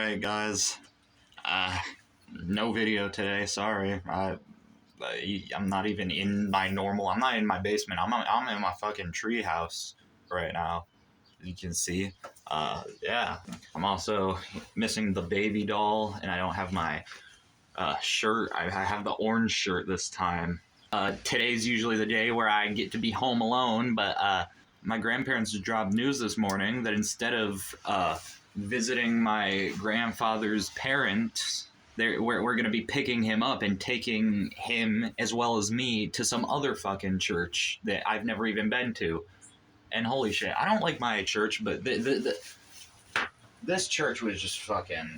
Alright guys, no video today, sorry. I'm not even in my normal, I'm not in my basement, I'm in my fucking tree house right now, as you can see. Yeah. I'm also missing the baby doll, and I don't have my shirt. I have the orange shirt this time. Today's usually the day where I get to be home alone, but my grandparents dropped news this morning that instead of visiting my grandfather's parents, we're going to be picking him up and taking him, as well as me, to some other fucking church that I've never even been to. And holy shit, I don't like my church, but this church was just fucking...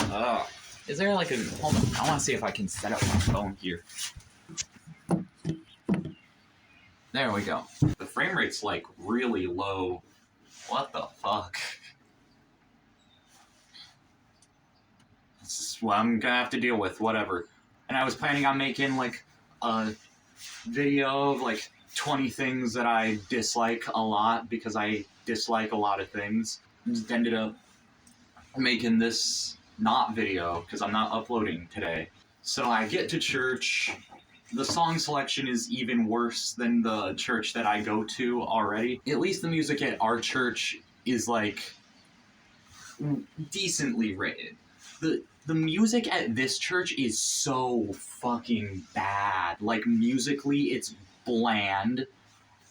Is there like a... Hold on, I want to see if I can set up my phone here. There we go. The frame rate's like really low. What the fuck? This is what I'm gonna have to deal with, whatever. And I was planning on making like a video of like 20 things that I dislike a lot, because I dislike a lot of things. I just ended up making this not video because I'm not uploading today. So I get to church. The song selection is even worse than the church that I go to already. At least the music at our church is like decently rated. The music at this church is so fucking bad. Like, musically, it's bland,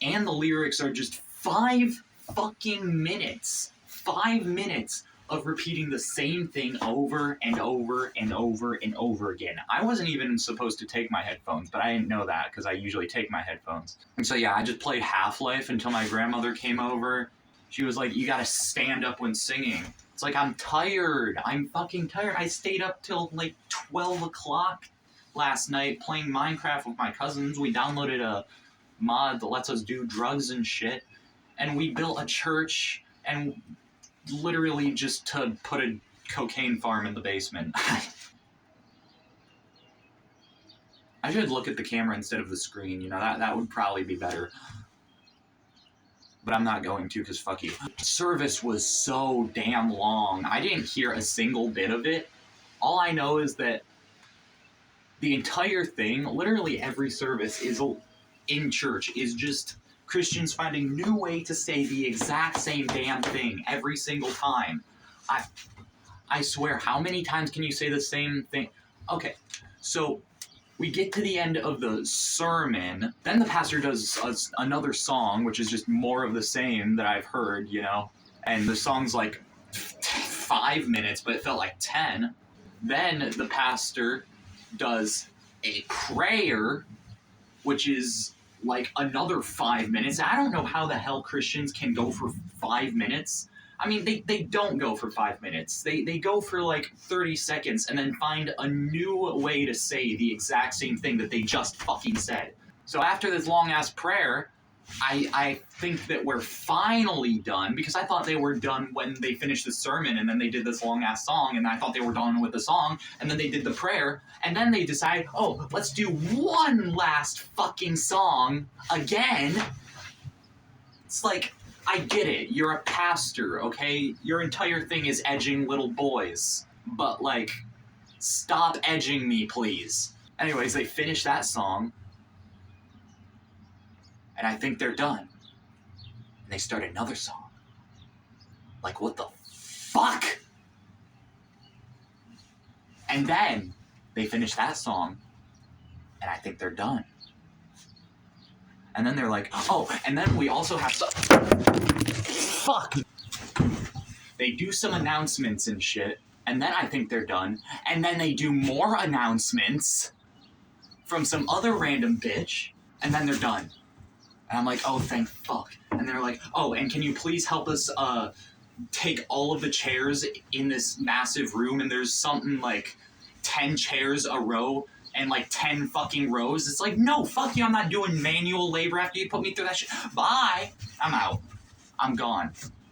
and the lyrics are just 5 fucking minutes. 5 minutes of repeating the same thing over and over and over and over again. I wasn't even supposed to take my headphones, but I didn't know that because I usually take my headphones. And so yeah, I just played Half-Life until my grandmother came over. She was like, "You gotta stand up when singing." It's like, I'm tired. I'm fucking tired. I stayed up till like 12 o'clock last night playing Minecraft with my cousins. We downloaded a mod that lets us do drugs and shit. And we built a church, and literally just to put a cocaine farm in the basement. I should look at the camera instead of the screen, you know, that would probably be better. But I'm not going to, because fuck you. Service was so damn long. I didn't hear a single bit of it. All I know is that the entire thing, literally every service is in church, is just Christians finding a new way to say the exact same damn thing every single time. I swear, how many times can you say the same thing? Okay, so we get to the end of the sermon, then the pastor does another song, which is just more of the same that I've heard, you know? And the song's like 5 minutes, but it felt like 10. Then the pastor does a prayer, which is like another 5 minutes. I don't know how the hell Christians can go for 5 minutes. I mean, they don't go for 5 minutes. They go for like 30 seconds and then find a new way to say the exact same thing that they just fucking said. So after this long-ass prayer, I think that we're finally done, because I thought they were done when they finished the sermon, and then they did this long-ass song, and I thought they were done with the song, and then they did the prayer, and then they decided, oh, let's do one last fucking song again. It's like, I get it, you're a pastor, okay? Your entire thing is edging little boys. But, like, stop edging me, please. Anyways, they finish that song, and I think they're done. And they start another song. Like, what the fuck? And then they finish that song, and I think they're done. And then they're like, oh, and then we also have some... Fuck! They do some announcements and shit, and then I think they're done. And then they do more announcements from some other random bitch, and then they're done. And I'm like, oh, thank fuck. And they're like, oh, and can you please help us take all of the chairs in this massive room, and there's something like 10 chairs a row, and like 10 fucking rows. It's like, no, fuck you, I'm not doing manual labor after you put me through that shit. Bye! I'm out. I'm gone.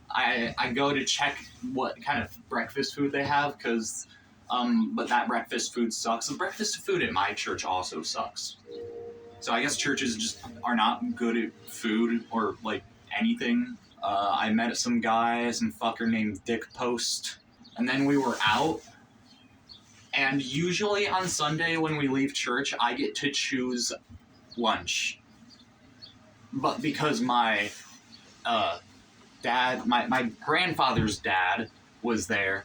I go to check what kind of breakfast food they have, because, but that breakfast food sucks. The breakfast food at my church also sucks. So I guess churches just are not good at food or, like, anything. I met some guy, some fucker named Dick Post, and then we were out, And usually on Sunday when we leave church, I get to choose lunch. But because my dad, my grandfather's dad was there,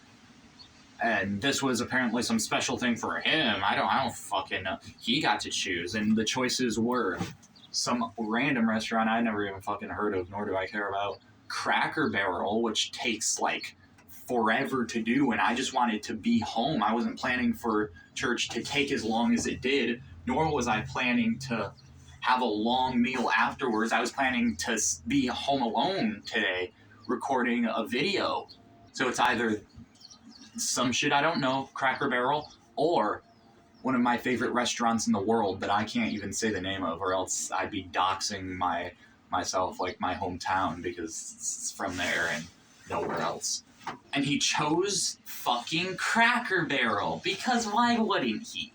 and this was apparently some special thing for him. I don't fucking know. He got to choose, and the choices were some random restaurant I never even fucking heard of, nor do I care about. Cracker Barrel, which takes like forever to do, and I just wanted to be home. I wasn't planning for church to take as long as it did, nor was I planning to have a long meal afterwards. I was planning to be home alone today, recording a video. So it's either some shit I don't know, Cracker Barrel, or one of my favorite restaurants in the world that I can't even say the name of, or else I'd be doxing myself, like my hometown, because it's from there and nowhere else. And he chose fucking Cracker Barrel, because why wouldn't he?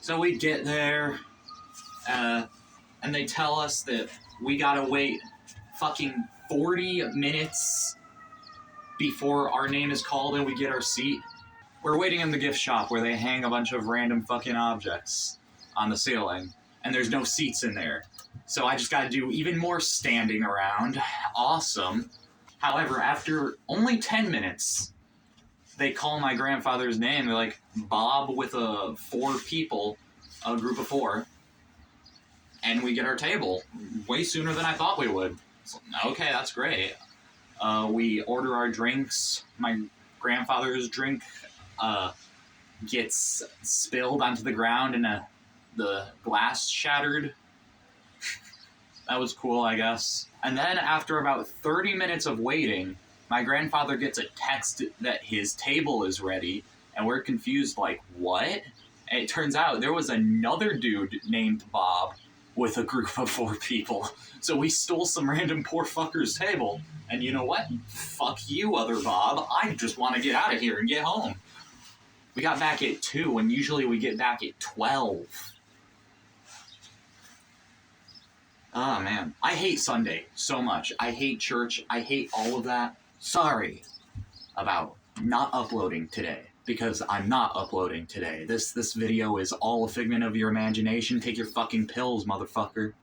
So we get there, and they tell us that we gotta wait fucking 40 minutes before our name is called and we get our seat. We're waiting in the gift shop where they hang a bunch of random fucking objects on the ceiling, and there's no seats in there. So I just gotta do even more standing around. Awesome. However, after only 10 minutes, they call my grandfather's name. They're like, Bob with 4 people, a group of 4. And we get our table way sooner than I thought we would. So, okay, that's great. We order our drinks. My grandfather's drink gets spilled onto the ground and the glass shattered. That was cool, I guess. And then after about 30 minutes of waiting, my grandfather gets a text that his table is ready, and we're confused, like, what? And it turns out there was another dude named Bob with a group of 4 people. So we stole some random poor fucker's table. And you know what? Fuck you, other Bob. I just want to get out of here and get home. We got back at 2, and usually we get back at 12. Oh, man. I hate Sunday so much. I hate church. I hate all of that. Sorry about not uploading today, because I'm not uploading today. This video is all a figment of your imagination. Take your fucking pills, motherfucker.